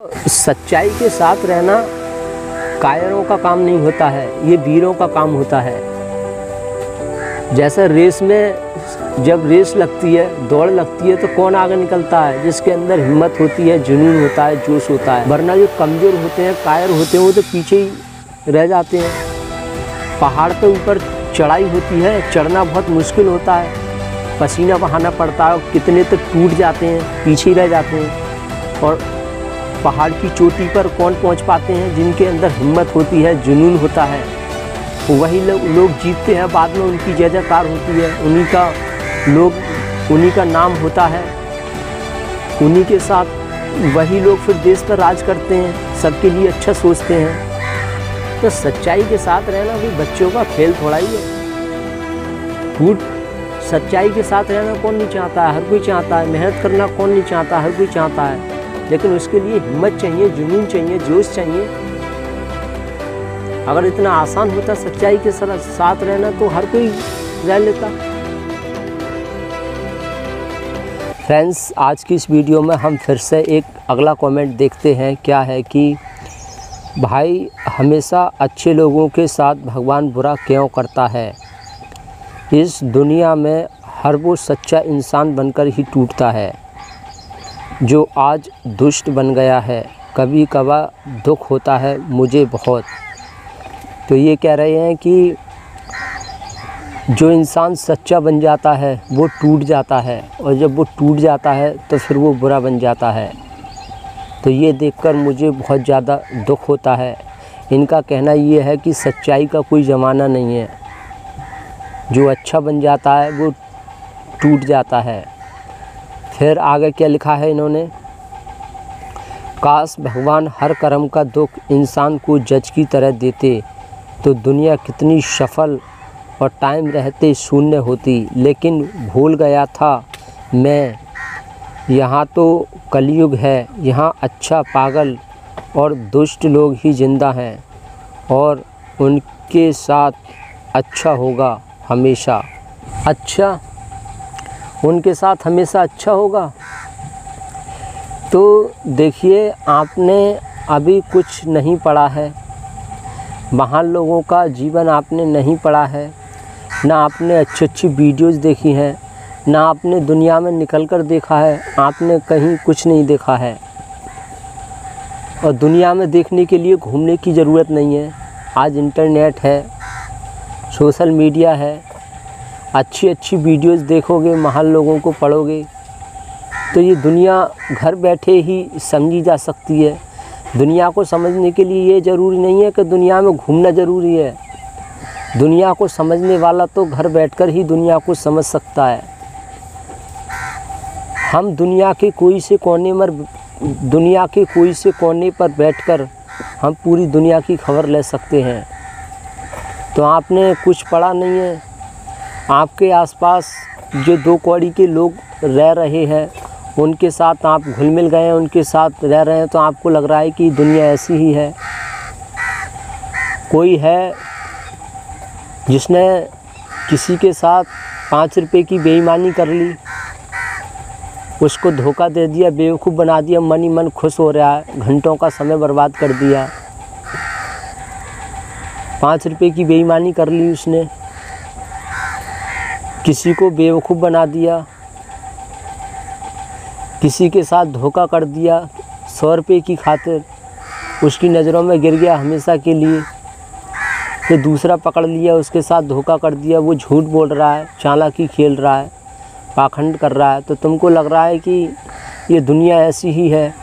सच्चाई के साथ रहना कायरों का काम नहीं होता है, ये वीरों का काम होता है। जैसे रेस में जब रेस लगती है, दौड़ लगती है, तो कौन आगे निकलता है? जिसके अंदर हिम्मत होती है, जुनून होता है, जोश होता है। वरना जो कमज़ोर होते हैं, कायर होते हैं, वो तो पीछे ही रह जाते हैं। पहाड़ पे ऊपर चढ़ाई होती है, चढ़ना बहुत मुश्किल होता है, पसीना बहाना पड़ता है, कितने तो टूट जाते हैं, पीछे ही रह जाते हैं। और पहाड़ की चोटी पर कौन पहुंच पाते हैं? जिनके अंदर हिम्मत होती है, जुनून होता है, वही लोग जीतते हैं। बाद में उनकी जय जयकार होती है, उन्हीं का नाम होता है। उन्हीं के साथ वही लोग फिर देश पर राज करते हैं, सबके लिए अच्छा सोचते हैं। तो सच्चाई के साथ रहना कोई बच्चों का खेल थोड़ा ही है। सच्चाई के साथ रहना कौन नहीं चाहता है? हर कोई चाहता है। मेहनत करना कौन नहीं चाहता? हर कोई चाहता है। लेकिन उसके लिए हिम्मत चाहिए, जुनून चाहिए, जोश चाहिए। अगर इतना आसान होता सच्चाई के साथ रहना तो हर कोई रह लेता। फ्रेंड्स, आज की इस वीडियो में हम फिर से एक अगला कमेंट देखते हैं। क्या है कि भाई, हमेशा अच्छे लोगों के साथ भगवान बुरा क्यों करता है? इस दुनिया में हर वो सच्चा इंसान बनकर ही टूटता है जो आज दुष्ट बन गया है। कभी कभार दुख होता है मुझे बहुत। तो ये कह रहे हैं कि जो इंसान सच्चा बन जाता है वो टूट जाता है, और जब वो टूट जाता है तो फिर वो बुरा बन जाता है। तो ये देखकर मुझे बहुत ज़्यादा दुख होता है। इनका कहना ये है कि सच्चाई का कोई ज़माना नहीं है, जो अच्छा बन जाता है वो टूट जाता है। फिर आगे क्या लिखा है इन्होंने? काश भगवान हर कर्म का दुख इंसान को जज की तरह देते तो दुनिया कितनी सफल और टाइम रहते शून्य होती। लेकिन भूल गया था मैं, यहाँ तो कलयुग है, यहाँ अच्छा पागल और दुष्ट लोग ही जिंदा हैं, और उनके साथ अच्छा होगा हमेशा। अच्छा, उनके साथ हमेशा अच्छा होगा। तो देखिए, आपने अभी कुछ नहीं पढ़ा है, महान लोगों का जीवन आपने नहीं पढ़ा है, ना आपने अच्छी अच्छी वीडियोज़ देखी हैं, ना आपने दुनिया में निकलकर देखा है। आपने कहीं कुछ नहीं देखा है, और दुनिया में देखने के लिए घूमने की ज़रूरत नहीं है। आज इंटरनेट है, सोशल मीडिया है, अच्छी अच्छी वीडियोस देखोगे, महान लोगों को पढ़ोगे तो ये दुनिया घर बैठे ही समझी जा सकती है। दुनिया को समझने के लिए ये ज़रूरी नहीं है कि दुनिया में घूमना ज़रूरी है। दुनिया को समझने वाला तो घर बैठकर ही दुनिया को समझ सकता है। हम दुनिया के कोई से कोने पर बैठकर हम पूरी दुनिया की खबर ले सकते हैं। तो आपने कुछ पढ़ा नहीं है। आपके आसपास जो दो कौड़ी के लोग रह रहे हैं, उनके साथ आप घुल मिल गए हैं, उनके साथ रह रहे हैं, तो आपको लग रहा है कि दुनिया ऐसी ही है। कोई है जिसने किसी के साथ 5 रुपए की बेईमानी कर ली, उसको धोखा दे दिया, बेवकूफ़ बना दिया, मन ही मन खुश हो रहा है, घंटों का समय बर्बाद कर दिया। 5 रुपए की बेईमानी कर ली उसने, किसी को बेवकूफ़ बना दिया, किसी के साथ धोखा कर दिया 100 रुपये की खातिर, उसकी नज़रों में गिर गया हमेशा के लिए। फिर दूसरा पकड़ लिया, उसके साथ धोखा कर दिया, वो झूठ बोल रहा है, चालाकी खेल रहा है, पाखंड कर रहा है, तो तुमको लग रहा है कि ये दुनिया ऐसी ही है।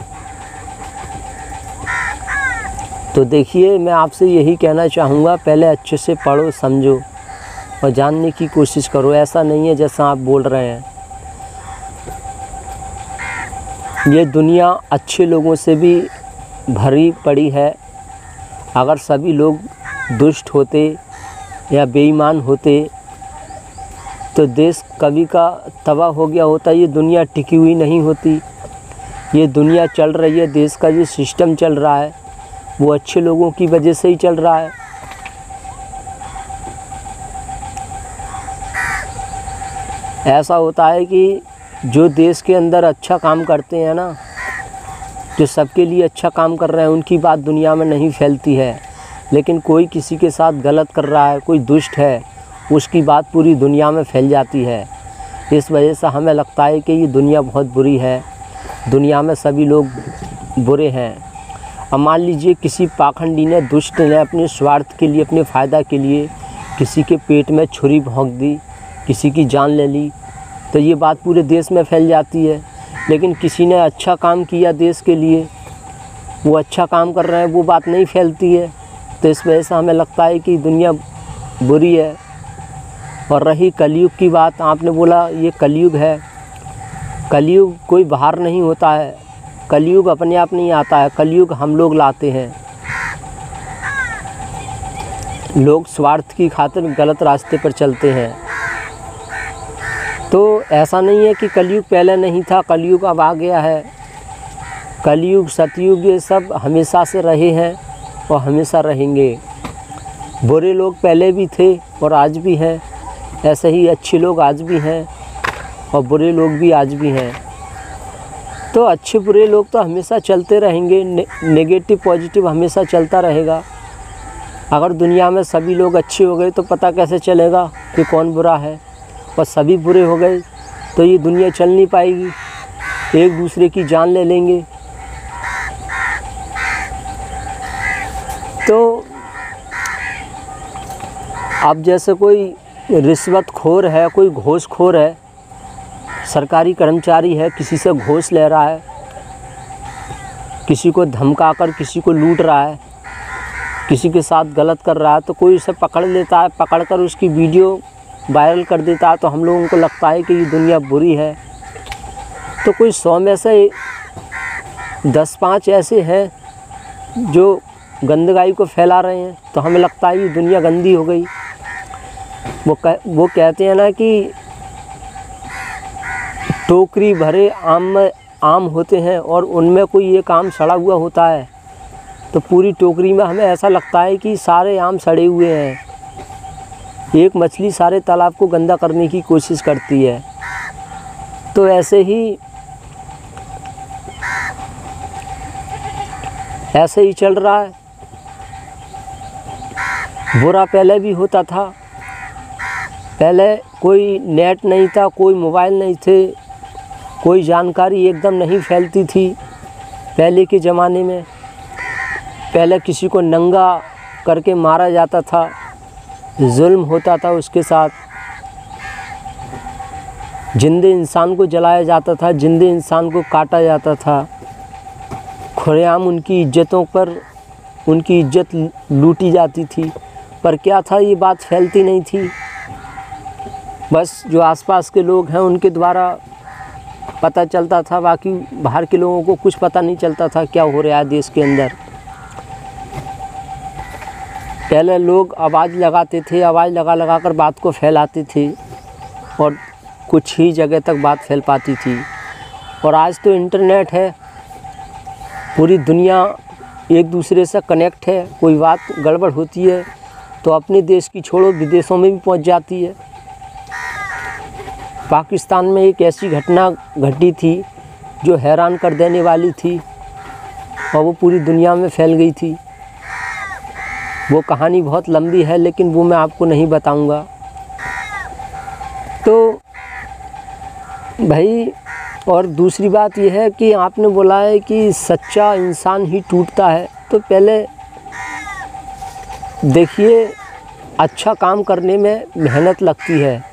तो देखिए, मैं आपसे यही कहना चाहूँगा, पहले अच्छे से पढ़ो, समझो और जानने की कोशिश करो। ऐसा नहीं है जैसा आप बोल रहे हैं। ये दुनिया अच्छे लोगों से भी भरी पड़ी है। अगर सभी लोग दुष्ट होते या बेईमान होते तो देश कभी का तबाह हो गया होता। ये दुनिया टिकी हुई नहीं होती। ये दुनिया चल रही है, देश का जो सिस्टम चल रहा है वो अच्छे लोगों की वजह से ही चल रहा है। ऐसा होता है कि जो देश के अंदर अच्छा काम करते हैं ना, जो सबके लिए अच्छा काम कर रहे हैं उनकी बात दुनिया में नहीं फैलती है, लेकिन कोई किसी के साथ गलत कर रहा है, कोई दुष्ट है, उसकी बात पूरी दुनिया में फैल जाती है। इस वजह से हमें लगता है कि ये दुनिया बहुत बुरी है, दुनिया में सभी लोग बुरे हैं। अब मान लीजिए किसी पाखंडी ने, दुष्ट ने अपने स्वार्थ के लिए, अपने फ़ायदा के लिए किसी के पेट में छुरी भोंक दी, किसी की जान ले ली, तो ये बात पूरे देश में फैल जाती है। लेकिन किसी ने अच्छा काम किया देश के लिए, वो अच्छा काम कर रहे हैं, वो बात नहीं फैलती है। तो इस वजह से हमें लगता है कि दुनिया बुरी है। और रही कलयुग की बात, आपने बोला ये कलयुग है। कलयुग कोई बाहर नहीं होता है, कलयुग अपने आप नहीं आता है, कलयुग हम लोग लाते हैं। लोग स्वार्थ की खातिर गलत रास्ते पर चलते हैं। तो ऐसा नहीं है कि कलयुग पहले नहीं था, कलयुग अब आ गया है। कलयुग, सतयुग, ये सब हमेशा से रहे हैं और हमेशा रहेंगे। बुरे लोग पहले भी थे और आज भी हैं, ऐसे ही अच्छे लोग आज भी हैं और बुरे लोग भी आज भी हैं। तो अच्छे बुरे लोग तो हमेशा चलते रहेंगे, नेगेटिव पॉजिटिव हमेशा चलता रहेगा। अगर दुनिया में सभी लोग अच्छे हो गए तो पता कैसे चलेगा कि कौन बुरा है, और सभी बुरे हो गए तो ये दुनिया चल नहीं पाएगी, एक दूसरे की जान ले लेंगे। तो अब जैसे कोई रिश्वतखोर है, कोई घूसखोर है, सरकारी कर्मचारी है, किसी से घूस ले रहा है, किसी को धमकाकर किसी को लूट रहा है, किसी के साथ गलत कर रहा है, तो कोई उसे पकड़ लेता है, पकड़कर उसकी वीडियो वायरल कर देता है, तो हम लोगों को लगता है कि ये दुनिया बुरी है। तो कोई 100 में से 10-5 ऐसे हैं जो गंदगाई को फैला रहे हैं, तो हमें लगता है ये दुनिया गंदी हो गई। वो कहते हैं ना कि टोकरी भरे आम होते हैं और उनमें कोई एक आम सड़ा हुआ होता है, तो पूरी टोकरी में हमें ऐसा लगता है कि सारे आम सड़े हुए हैं। एक मछली सारे तालाब को गंदा करने की कोशिश करती है। तो ऐसे ही चल रहा है। बुरा पहले भी होता था, पहले कोई नेट नहीं था, कोई मोबाइल नहीं थे, कोई जानकारी एकदम नहीं फैलती थी पहले के ज़माने में। पहले किसी को नंगा करके मारा जाता था, जुल्म होता था उसके साथ, जिंदे इंसान को जलाया जाता था, जिंदे इंसान को काटा जाता था, खुलेआम उनकी इज्जतों पर उनकी इज्जत लूटी जाती थी। पर क्या था, ये बात फैलती नहीं थी, बस जो आसपास के लोग हैं उनके द्वारा पता चलता था, बाकी बाहर के लोगों को कुछ पता नहीं चलता था क्या हो रहा है देश के अंदर। पहले लोग आवाज़ लगाते थे, आवाज़ लगा कर बात को फैलाते थे और कुछ ही जगह तक बात फैल पाती थी। और आज तो इंटरनेट है, पूरी दुनिया एक दूसरे से कनेक्ट है। कोई बात गड़बड़ होती है तो अपने देश की छोड़ो विदेशों में भी पहुंच जाती है। पाकिस्तान में एक ऐसी घटना घटी थी जो हैरान कर देने वाली थी और वो पूरी दुनिया में फैल गई थी। वो कहानी बहुत लंबी है, लेकिन वो मैं आपको नहीं बताऊंगा। तो भाई, और दूसरी बात यह है कि आपने बोला है कि सच्चा इंसान ही टूटता है। तो पहले देखिए, अच्छा काम करने में मेहनत लगती है,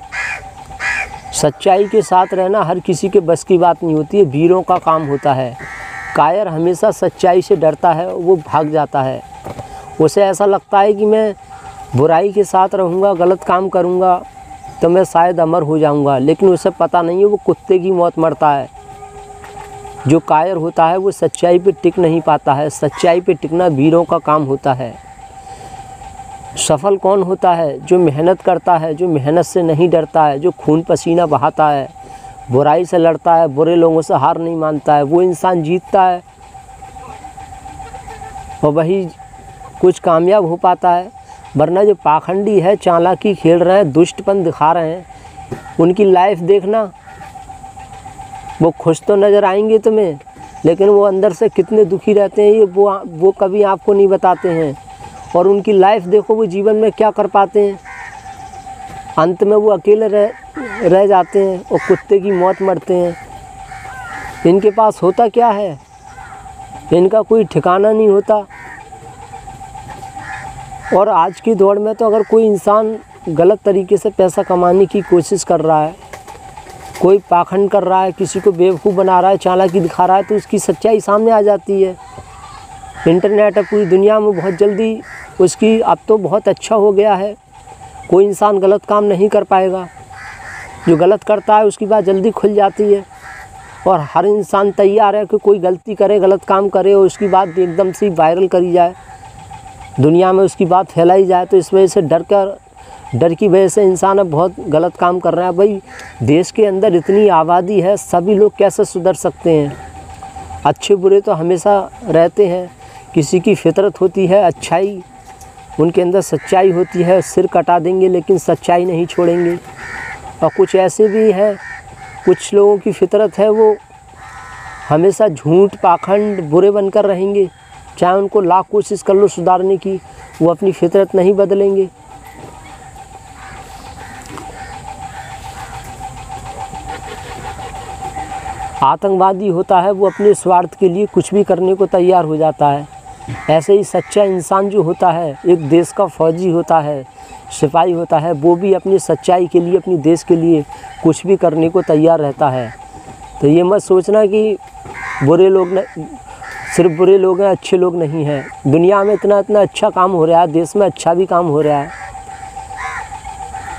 सच्चाई के साथ रहना हर किसी के बस की बात नहीं होती है, वीरों का काम होता है। कायर हमेशा सच्चाई से डरता है, वो भाग जाता है। उसे ऐसा लगता है कि मैं बुराई के साथ रहूँगा, गलत काम करूँगा तो मैं शायद अमर हो जाऊँगा, लेकिन उसे पता नहीं है वो कुत्ते की मौत मरता है। जो कायर होता है वो सच्चाई पे टिक नहीं पाता है, सच्चाई पे टिकना वीरों का काम होता है। सफल कौन होता है? जो मेहनत करता है, जो मेहनत से नहीं डरता है, जो खून पसीना बहाता है, बुराई से लड़ता है, बुरे लोगों से हार नहीं मानता है, वो इंसान जीतता है और वही कुछ कामयाब हो पाता है। वरना जो पाखंडी है, चालाकी खेल रहे हैं, दुष्टपन दिखा रहे हैं, उनकी लाइफ देखना, वो खुश तो नज़र आएंगे तुम्हें, लेकिन वो अंदर से कितने दुखी रहते हैं ये वो कभी आपको नहीं बताते हैं। और उनकी लाइफ देखो, वो जीवन में क्या कर पाते हैं। अंत में वो अकेले रह जाते हैं और कुत्ते की मौत मरते हैं। इनके पास होता क्या है, इनका कोई ठिकाना नहीं होता। और आज की दौड़ में तो अगर कोई इंसान गलत तरीके से पैसा कमाने की कोशिश कर रहा है, कोई पाखंड कर रहा है, किसी को बेवकूफ़ बना रहा है, चालाकी दिखा रहा है, तो उसकी सच्चाई सामने आ जाती है। इंटरनेट है पूरी दुनिया में, बहुत जल्दी उसकी अब तो बहुत अच्छा हो गया है। कोई इंसान गलत काम नहीं कर पाएगा, जो गलत करता है उसकी बात जल्दी खुल जाती है। और हर इंसान तैयार है कि कोई गलती करे, गलत काम करे और उसकी बात एकदम से वायरल करी जाए, दुनिया में उसकी बात फैलाई जाए। तो इस वजह से डर की वजह से इंसान अब बहुत गलत काम कर रहा है। भाई देश के अंदर इतनी आबादी है, सभी लोग कैसे सुधर सकते हैं? अच्छे बुरे तो हमेशा रहते हैं, किसी की फितरत होती है अच्छाई, उनके अंदर सच्चाई होती है। सिर कटा देंगे लेकिन सच्चाई नहीं छोड़ेंगे। और कुछ ऐसे भी हैं, कुछ लोगों की फितरत है वो हमेशा झूठ पाखंड बुरे बनकर रहेंगे, चाहे उनको लाख कोशिश कर लो सुधारने की, वो अपनी फितरत नहीं बदलेंगे। आतंकवादी होता है वो अपने स्वार्थ के लिए कुछ भी करने को तैयार हो जाता है। ऐसे ही सच्चा इंसान जो होता है, एक देश का फौजी होता है, सिपाही होता है, वो भी अपनी सच्चाई के लिए, अपने देश के लिए कुछ भी करने को तैयार रहता है। तो ये मत सोचना कि बुरे लोग सिर्फ बुरे लोग हैं, अच्छे लोग नहीं हैं। दुनिया में इतना अच्छा काम हो रहा है, देश में अच्छा भी काम हो रहा है।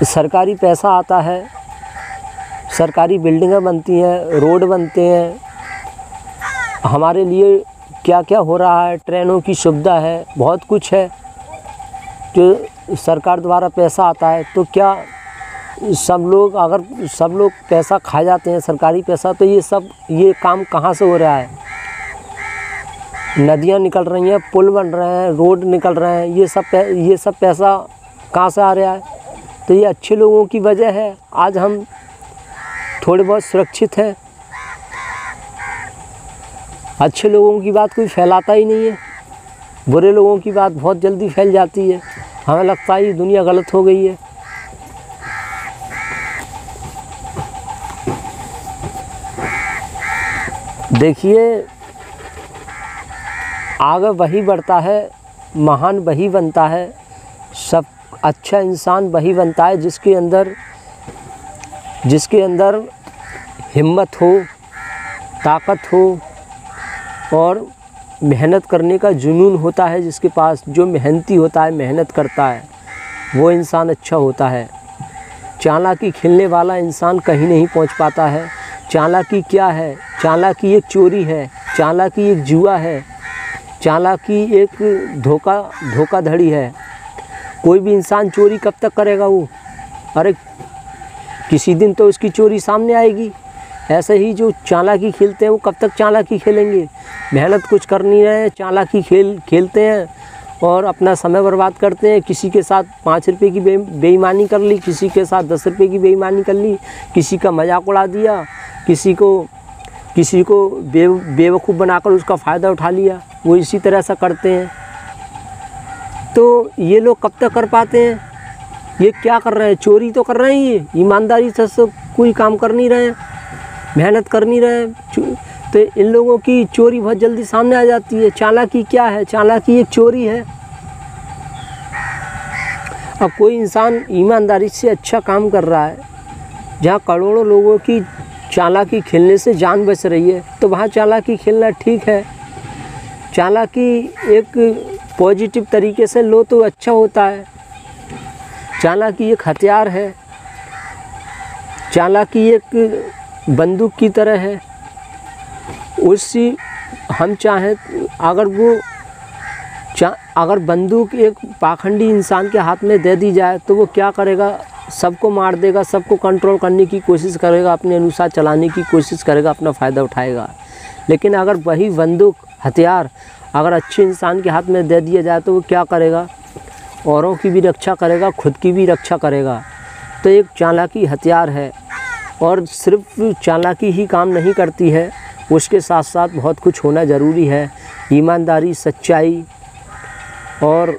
सरकारी पैसा आता है, सरकारी बिल्डिंगें बनती हैं, रोड बनते हैं, हमारे लिए क्या क्या हो रहा है, ट्रेनों की सुविधा है, बहुत कुछ है जो सरकार द्वारा पैसा आता है। तो क्या अगर सब लोग पैसा खा जाते हैं, सरकारी पैसा, तो ये काम कहाँ से हो रहा है? नदियाँ निकल रही हैं, पुल बन रहे हैं, रोड निकल रहे हैं, ये सब पैसा कहाँ से आ रहा है? तो ये अच्छे लोगों की वजह है, आज हम थोड़े बहुत सुरक्षित हैं। अच्छे लोगों की बात कोई फैलाता ही नहीं है, बुरे लोगों की बात बहुत जल्दी फैल जाती है। हमें लगता है ये दुनिया गलत हो गई है। देखिए, आगे वही बढ़ता है, महान वही बनता है, सब अच्छा इंसान वही बनता है जिसके अंदर हिम्मत हो, ताकत हो और मेहनत करने का जुनून होता है। जिसके पास, जो मेहनती होता है, मेहनत करता है, वो इंसान अच्छा होता है। चालाकी खेलने वाला इंसान कहीं नहीं पहुंच पाता है। चालाकी क्या है? चालाकी एक चोरी है, चालाकी एक जुआ है, चालाकी एक धोखाधड़ी है। कोई भी इंसान चोरी कब तक करेगा वो? अरे किसी दिन तो उसकी चोरी सामने आएगी। ऐसे ही जो चालाकी खेलते हैं वो कब तक चालाकी खेलेंगे? मेहनत कुछ कर नहीं रहे, चालाकी खेलते हैं और अपना समय बर्बाद करते हैं। किसी के साथ 5 रुपये की बेईमानी कर ली, किसी के साथ 10 रुपये की बेईमानी कर ली, किसी का मजाक उड़ा दिया, किसी को बेवकूफ़ बनाकर उसका फ़ायदा उठा लिया। वो इसी तरह से करते हैं। तो ये लोग कब तक कर पाते हैं? ये क्या कर रहे हैं? चोरी तो कर रहे हैं, ये ईमानदारी से कोई काम कर नहीं रहे हैं, मेहनत कर नहीं रहे हैं। तो इन लोगों की चोरी बहुत जल्दी सामने आ जाती है। चालाकी क्या है? चालाकी एक चोरी है। अब कोई इंसान ईमानदारी से अच्छा काम कर रहा है, जहाँ करोड़ों लोगों की चालाकी खेलने से जान बच रही है, तो वहाँ चालाकी खेलना ठीक है। चालाकी एक पॉजिटिव तरीके से लो तो अच्छा होता है। चालाकी एक हथियार है, चालाकी एक बंदूक की तरह है। उससे हम चाहें, अगर बंदूक एक पाखंडी इंसान के हाथ में दे दी जाए तो वो क्या करेगा? सबको मार देगा, सबको कंट्रोल करने की कोशिश करेगा, अपने अनुसार चलाने की कोशिश करेगा, अपना फ़ायदा उठाएगा। लेकिन अगर वही बंदूक हथियार अगर अच्छे इंसान के हाथ में दे दिया जाए तो वो क्या करेगा? औरों की भी रक्षा करेगा, खुद की भी रक्षा करेगा। तो एक चालाकी हथियार है। और सिर्फ चालाकी ही काम नहीं करती है, उसके साथ साथ बहुत कुछ होना ज़रूरी है। ईमानदारी, सच्चाई और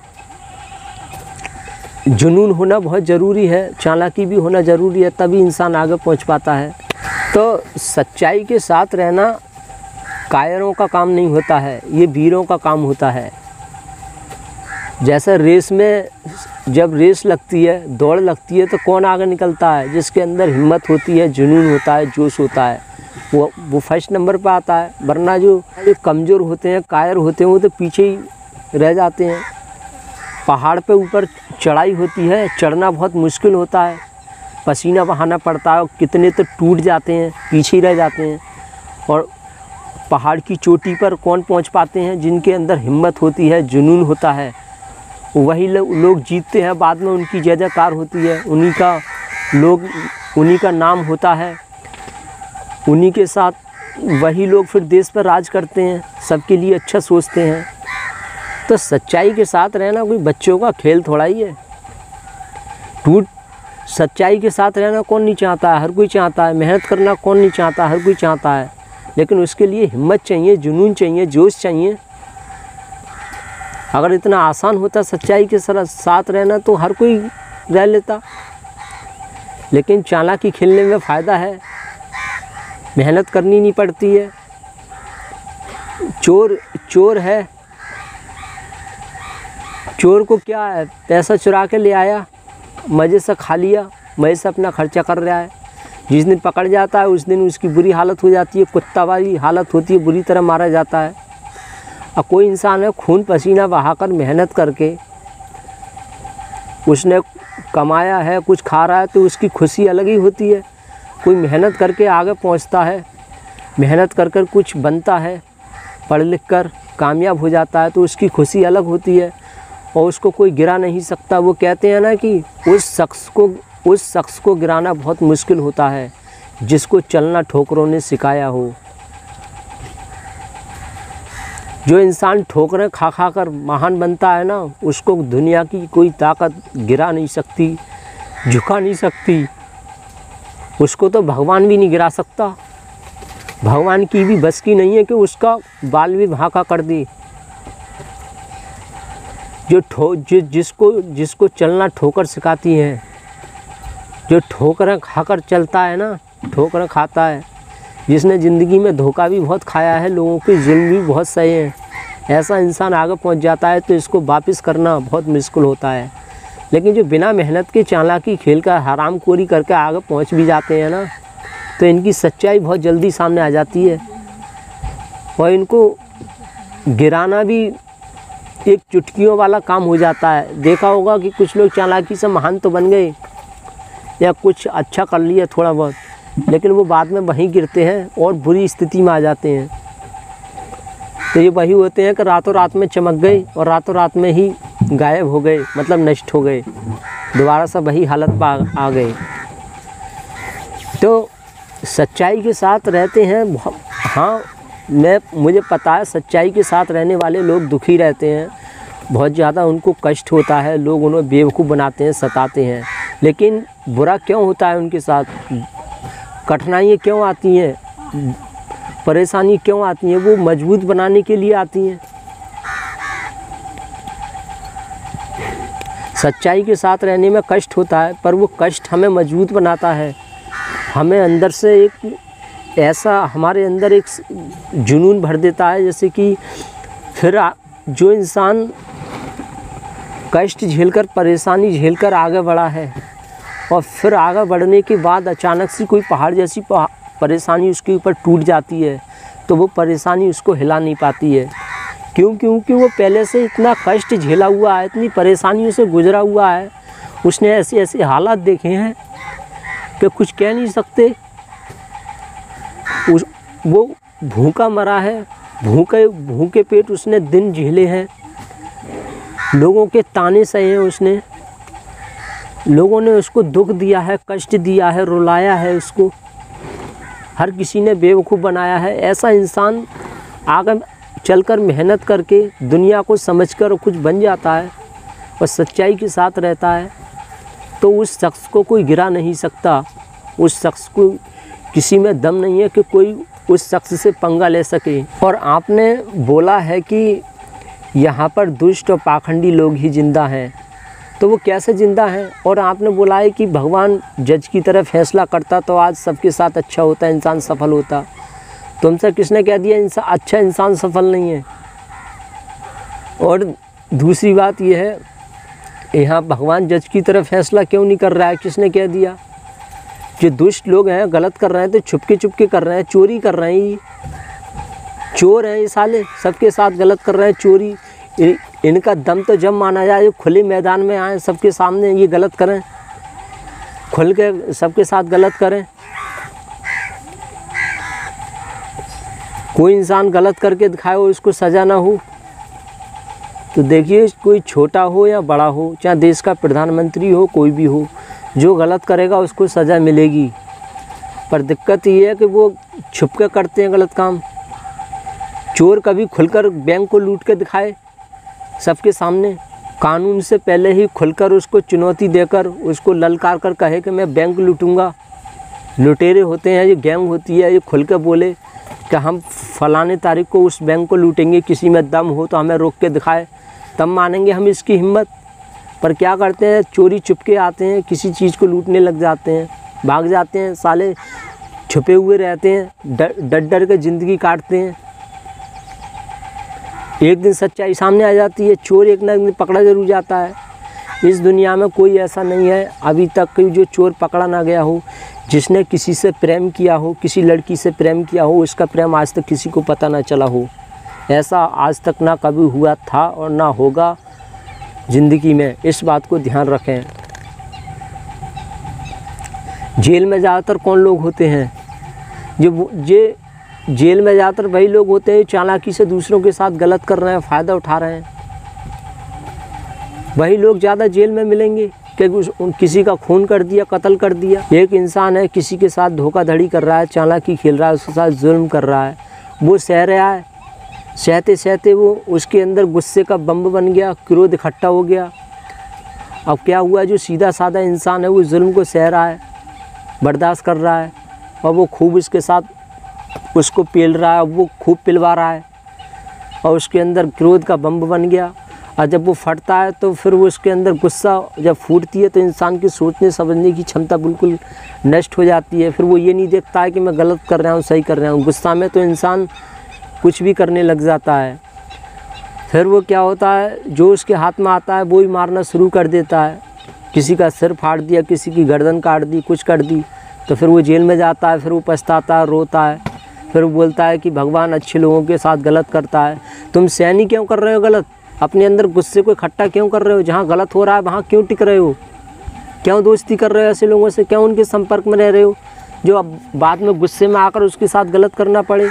जुनून होना बहुत ज़रूरी है, चालाकी भी होना ज़रूरी है, तभी इंसान आगे पहुंच पाता है। तो सच्चाई के साथ रहना कायरों का काम नहीं होता है, ये वीरों का काम होता है। जैसे रेस में जब रेस लगती है, दौड़ लगती है, तो कौन आगे निकलता है? जिसके अंदर हिम्मत होती है, जुनून होता है, जोश होता है, वो फर्स्ट नंबर पर आता है। वरना जो कमज़ोर होते हैं, कायर होते हैं, वो तो पीछे ही रह जाते हैं। पहाड़ पे ऊपर चढ़ाई होती है, चढ़ना बहुत मुश्किल होता है, पसीना बहाना पड़ता है, कितने तो टूट जाते हैं, पीछे ही रह जाते हैं। और पहाड़ की चोटी पर कौन पहुंच पाते हैं? जिनके अंदर हिम्मत होती है, जुनून होता है, वही लोग जीतते हैं। बाद में उनकी जय जयकार होती है, उन्हीं का नाम होता है, उन्हीं के साथ वही लोग फिर देश पर राज करते हैं, सबके लिए अच्छा सोचते हैं। तो सच्चाई के साथ रहना कोई बच्चों का खेल थोड़ा ही है। सच्चाई के साथ रहना कौन नहीं चाहता है? हर कोई चाहता है। मेहनत करना कौन नहीं चाहता? हर कोई चाहता है। लेकिन उसके लिए हिम्मत चाहिए, जुनून चाहिए, जोश चाहिए। अगर इतना आसान होता सच्चाई के साथ रहना तो हर कोई रह लेता। लेकिन चालाकी खेलने में फ़ायदा है, मेहनत करनी नहीं पड़ती है। चोर है, चोर को क्या है? पैसा चुरा के ले आया, मज़े से खा लिया, मज़े से अपना खर्चा कर रहा है। जिस दिन पकड़ जाता है उस दिन उसकी बुरी हालत हो जाती है, कुत्ता वाली हालत होती है, बुरी तरह मारा जाता है। और कोई इंसान है खून पसीना बहाकर मेहनत करके उसने कमाया है, कुछ खा रहा है, तो उसकी खुशी अलग ही होती है। कोई मेहनत करके आगे पहुंचता है, मेहनत कर कर कुछ बनता है, पढ़ लिख कर कामयाब हो जाता है, तो उसकी खुशी अलग होती है और उसको कोई गिरा नहीं सकता। वो कहते हैं ना कि उस शख्स को गिराना बहुत मुश्किल होता है जिसको चलना ठोकरों ने सिखाया हो। जो इंसान ठोकरें खा खा कर महान बनता है ना, उसको दुनिया की कोई ताकत गिरा नहीं सकती, झुका नहीं सकती। उसको तो भगवान भी नहीं गिरा सकता। भगवान की भी बस की नहीं है कि उसका बाल भी भाका कर दे। जिसको चलना ठोकर सिखाती है, जो ठोकरें खाकर चलता है ना, ठोकरें खाता है, जिसने ज़िंदगी में धोखा भी बहुत खाया है, लोगों के जुल्म भी बहुत सहे हैं, ऐसा इंसान आगे पहुंच जाता है तो इसको वापस करना बहुत मुश्किल होता है। लेकिन जो बिना मेहनत के चालाकी खेल कर हरामखोरी करके आगे पहुंच भी जाते हैं ना, तो इनकी सच्चाई बहुत जल्दी सामने आ जाती है और इनको गिराना भी एक चुटकियों वाला काम हो जाता है। देखा होगा कि कुछ लोग चालाकी से महान तो बन गए या कुछ अच्छा कर लिया थोड़ा बहुत, लेकिन वो बाद में वहीं गिरते हैं और बुरी स्थिति में आ जाते हैं। तो ये वही होते हैं कि रातों रात में चमक गए और रातों रात में ही गायब हो गए, मतलब नष्ट हो गए, दोबारा से वही हालत पर आ गए। तो सच्चाई के साथ रहते हैं। हाँ, मुझे पता है सच्चाई के साथ रहने वाले लोग दुखी रहते हैं, बहुत ज़्यादा उनको कष्ट होता है, लोग उन्हें बेवकूफ़ बनाते हैं, सताते हैं। लेकिन बुरा क्यों होता है उनके साथ? कठिनाइयाँ क्यों आती हैं, परेशानी क्यों आती हैं? वो मजबूत बनाने के लिए आती हैं। सच्चाई के साथ रहने में कष्ट होता है, पर वो कष्ट हमें मजबूत बनाता है। हमें अंदर से एक ऐसा, हमारे अंदर एक जुनून भर देता है, जैसे कि फिर जो इंसान कष्ट झेलकर, परेशानी झेलकर आगे बढ़ा है और फिर आगे बढ़ने के बाद अचानक से कोई पहाड़ जैसी परेशानी उसके ऊपर टूट जाती है, तो वो परेशानी उसको हिला नहीं पाती है। क्योंकि वो पहले से इतना कष्ट झेला हुआ है, इतनी परेशानियों से गुजरा हुआ है, उसने ऐसे ऐसे हालात देखे हैं कि कुछ कह नहीं सकते। वो भूखा मरा है, भूखे पेट उसने दिन झेले हैं, लोगों के ताने सहे हैं उसने, लोगों ने उसको दुख दिया है, कष्ट दिया है, रुलाया है उसको, हर किसी ने बेवकूफ़ बनाया है। ऐसा इंसान आगे चलकर मेहनत करके दुनिया को समझकर कुछ बन जाता है और सच्चाई के साथ रहता है, तो उस शख्स को कोई गिरा नहीं सकता। उस शख्स को किसी में दम नहीं है कि कोई उस शख्स से पंगा ले सके। और आपने बोला है कि यहाँ पर दुष्ट और पाखंडी लोग ही जिंदा हैं, तो वो कैसे ज़िंदा हैं? और आपने बोला है कि भगवान जज की तरह फैसला करता तो आज सबके साथ अच्छा होता, इंसान सफल होता। तुमसे किसने कह दिया अच्छा इंसान सफल नहीं है? और दूसरी बात यह है, यहाँ भगवान जज की तरह फैसला क्यों नहीं कर रहा है? किसने कह दिया? जो दुष्ट लोग हैं, गलत कर रहे हैं तो छुपके कर रहे हैं, चोरी कर रहे हैं, ये चोर हैं, ये साले सबके साथ गलत कर रहे हैं, चोरी। इनका दम तो जब माना जाए जो खुले मैदान में आए, सबके सामने ये गलत करें, खुल के सबके साथ गलत करें। कोई इंसान गलत करके दिखाए हो, इसको सज़ा ना हो, तो देखिए कोई छोटा हो या बड़ा हो, चाहे देश का प्रधानमंत्री हो, कोई भी हो, जो गलत करेगा उसको सज़ा मिलेगी। पर दिक्कत ये है कि वो छुप के करते हैं गलत काम। चोर कभी खुलकर बैंक को लूट के दिखाए सबके सामने, कानून से पहले ही खुलकर उसको चुनौती देकर उसको ललकार कर कहे कि मैं बैंक लूटूंगा। लुटेरे होते हैं, ये गैंग होती है, ये खुल के बोले कि हम फलाने तारीख को उस बैंक को लूटेंगे, किसी में दम हो तो हमें रोक के दिखाए, तब मानेंगे हम इसकी हिम्मत। पर क्या करते हैं, चोरी चुपके आते हैं, किसी चीज़ को लूटने लग जाते हैं, भाग जाते हैं, साले छुपे हुए रहते हैं, डर के ज़िंदगी काटते हैं। एक दिन सच्चाई सामने आ जाती है, चोर एक ना एक दिन पकड़ा जरूर जाता है। इस दुनिया में कोई ऐसा नहीं है अभी तक कि जो चोर पकड़ा ना गया हो। जिसने किसी से प्रेम किया हो, किसी लड़की से प्रेम किया हो, उसका प्रेम आज तक किसी को पता ना चला हो। ऐसा आज तक ना कभी हुआ था और ना होगा ज़िंदगी में, इस बात को ध्यान रखें। जेल में ज़्यादातर कौन लोग होते हैं? जेल में ज़्यादातर वही लोग होते हैं चालाकी से दूसरों के साथ गलत कर रहे हैं, फ़ायदा उठा रहे हैं। वही लोग ज़्यादा जेल में मिलेंगे कि किसी का खून कर दिया, कत्ल कर दिया। एक इंसान है किसी के साथ धोखाधड़ी कर रहा है, चालाकी खेल रहा है, उसके साथ जुल्म कर रहा है, वो सह रहा है, सहते सहते वो उसके अंदर गुस्से का बम बन गया, क्रोध इकट्ठा हो गया। अब क्या हुआ, जो सीधा साधा इंसान है वो जुल्म को सह रहा है, बर्दाश्त कर रहा है, और वो खूब इसके साथ उसको पेल रहा है, वो खूब पिलवा रहा है, और उसके अंदर क्रोध का बम बन गया। और जब वो फटता है तो फिर वो उसके अंदर गुस्सा जब फूटती है तो इंसान की सोचने समझने की क्षमता बिल्कुल नष्ट हो जाती है। फिर वो ये नहीं देखता है कि मैं गलत कर रहा हूँ, सही कर रहा हूँ। गुस्सा में तो इंसान कुछ भी करने लग जाता है। फिर वो क्या होता है, जो उसके हाथ में आता है वो ही मारना शुरू कर देता है। किसी का सिर फाड़ दिया, किसी की गर्दन काट दी, कुछ कर दी, तो फिर वो जेल में जाता है। फिर वो पछताता है, रोता है, फिर वो बोलता है कि भगवान अच्छे लोगों के साथ गलत करता है। तुम सहन ही क्यों कर रहे हो गलत? अपने अंदर गुस्से को इकट्ठा क्यों कर रहे हो? जहाँ गलत हो रहा है वहाँ क्यों टिक रहे हो? क्यों दोस्ती कर रहे हो ऐसे लोगों से? क्यों उनके संपर्क में रह रहे हो जो अब बाद में गुस्से में आकर उसके साथ गलत करना पड़े?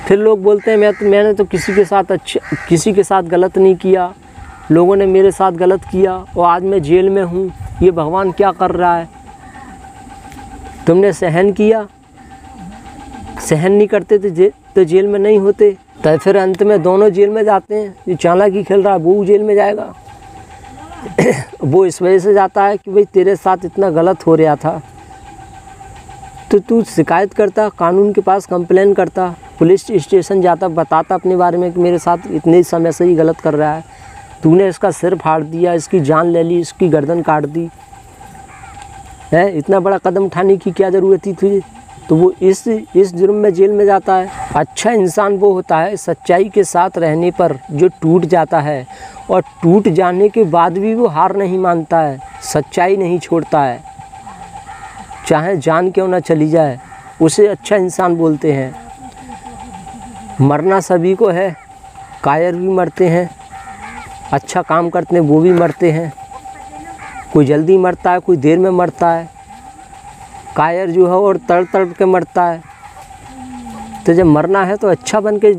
फिर लोग बोलते हैं मैंने तो किसी के साथ गलत नहीं किया, लोगों ने मेरे साथ गलत किया और आज मैं जेल में हूँ। ये भगवान क्या कर रहा है? तुमने सहन किया? सहन नहीं करते तो जेल में नहीं होते। तो फिर अंत में दोनों जेल में जाते हैं। जो चालाकी खेल रहा है वो जेल में जाएगा। वो इस वजह से जाता है कि भाई तेरे साथ इतना गलत हो रहा था तो तू शिकायत करता, कानून के पास कंप्लेन करता, पुलिस स्टेशन जाता, बताता अपने बारे में कि मेरे साथ इतने समय से ही गलत कर रहा है, तूने इसका सिर फाड़ दिया, इसकी जान ले ली, इसकी गर्दन काट दी है, इतना बड़ा कदम उठाने की क्या ज़रूरत थी तुझे? तो वो इस जुर्म में जेल में जाता है। अच्छा इंसान वो होता है सच्चाई के साथ रहने पर जो टूट जाता है और टूट जाने के बाद भी वो हार नहीं मानता है, सच्चाई नहीं छोड़ता है, चाहे जान क्यों ना चली जाए, उसे अच्छा इंसान बोलते हैं। मरना सभी को है, कायर भी मरते हैं, अच्छा काम करते हैं वो भी मरते हैं, कोई जल्दी मरता है, कोई देर में मरता है। कायर जो है और तड़प तड़प के मरता है। तो जब मरना है तो अच्छा बन के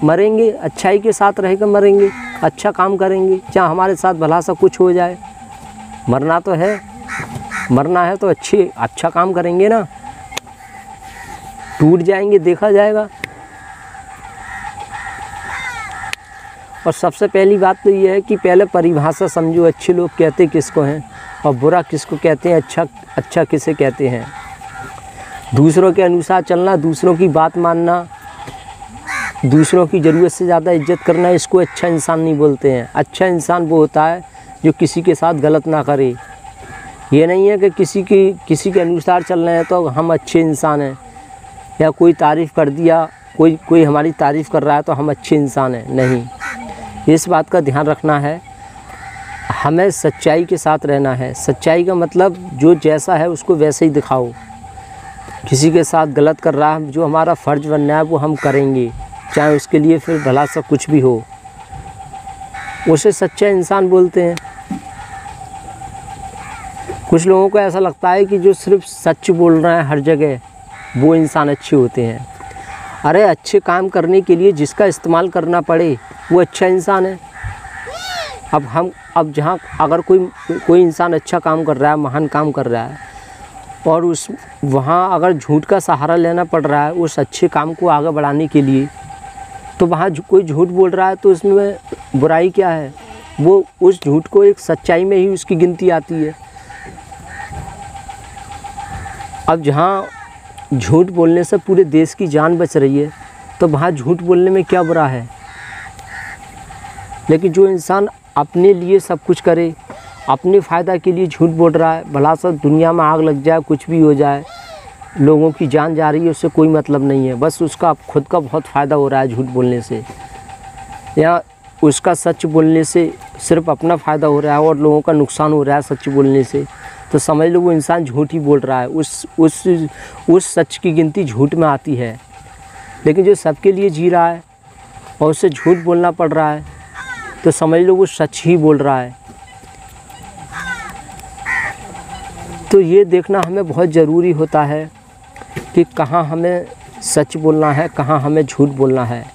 मरेंगे, अच्छाई के साथ रह कर मरेंगे, अच्छा काम करेंगे, चाहे हमारे साथ भला सा कुछ हो जाए। मरना तो है, मरना है तो अच्छा काम करेंगे ना। टूट जाएंगे देखा जाएगा। और सबसे पहली बात तो ये है कि पहले परिभाषा समझो, अच्छे लोग कहते किसको हैं और बुरा किसको कहते हैं, अच्छा किसे कहते हैं। दूसरों के अनुसार चलना, दूसरों की बात मानना, दूसरों की ज़रूरत से ज़्यादा इज्जत करना, इसको अच्छा इंसान नहीं बोलते हैं। अच्छा इंसान वो होता है जो किसी के साथ गलत ना करे। ये नहीं है कि किसी के अनुसार चल रहे हैं तो हम अच्छे इंसान हैं, या कोई तारीफ़ कर दिया, कोई हमारी तारीफ़ कर रहा है तो हम अच्छे इंसान हैं। नहीं, इस बात का ध्यान रखना है। हमें सच्चाई के साथ रहना है। सच्चाई का मतलब जो जैसा है उसको वैसे ही दिखाओ। किसी के साथ गलत कर रहा है, जो हमारा फ़र्ज़ बनना है वो हम करेंगे, चाहे उसके लिए फिर भला सा कुछ भी हो, उसे सच्चा इंसान बोलते हैं। कुछ लोगों को ऐसा लगता है कि जो सिर्फ सच बोल रहा है हर जगह, वो इंसान अच्छे होते हैं। अरे अच्छे काम करने के लिए जिसका इस्तेमाल करना पड़े वो अच्छा इंसान है। अब जहाँ अगर कोई इंसान अच्छा काम कर रहा है, महान काम कर रहा है, और वहाँ अगर झूठ का सहारा लेना पड़ रहा है उस अच्छे काम को आगे बढ़ाने के लिए, तो वहाँ कोई झूठ बोल रहा है तो उसमें बुराई क्या है? वो उस झूठ को एक सच्चाई में ही उसकी गिनती आती है। अब जहाँ झूठ बोलने से पूरे देश की जान बच रही है तो वहाँ झूठ बोलने में क्या बुरा है? लेकिन जो इंसान अपने लिए सब कुछ करे, अपने फ़ायदा के लिए झूठ बोल रहा है, भला सा दुनिया में आग लग जाए, कुछ भी हो जाए, लोगों की जान जा रही है, उससे कोई मतलब नहीं है। बस उसका खुद का बहुत फ़ायदा हो रहा है झूठ बोलने से, या उसका सच बोलने से सिर्फ अपना फ़ायदा हो रहा है और लोगों का नुकसान हो रहा है सच बोलने से, तो समझ लो वो इंसान झूठ ही बोल रहा है। उस सच की गिनती झूठ में आती है। लेकिन जो सबके लिए जी रहा है और उसे झूठ बोलना पड़ रहा है, तो समझ लो वो सच ही बोल रहा है। तो ये देखना हमें बहुत ज़रूरी होता है कि कहाँ हमें सच बोलना है, कहाँ हमें झूठ बोलना है।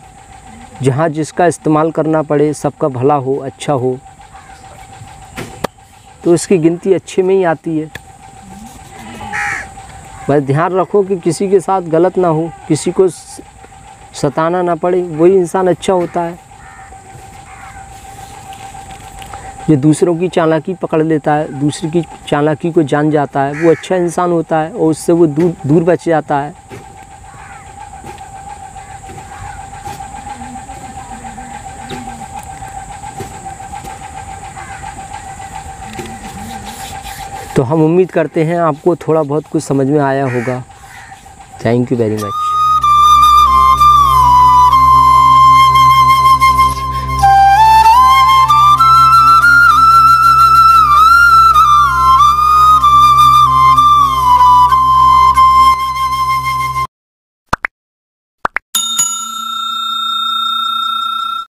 जहाँ जिसका इस्तेमाल करना पड़े, सबका भला हो, अच्छा हो, तो इसकी गिनती अच्छे में ही आती है। बस ध्यान रखो कि किसी के साथ गलत ना हो, किसी को सताना ना पड़े, वही इंसान अच्छा होता है। जो दूसरों की चालाकी पकड़ लेता है, दूसरे की चालाकी को जान जाता है, वो अच्छा इंसान होता है और उससे वो दूर बच जाता है। तो हम उम्मीद करते हैं आपको थोड़ा बहुत कुछ समझ में आया होगा। Thank you very much.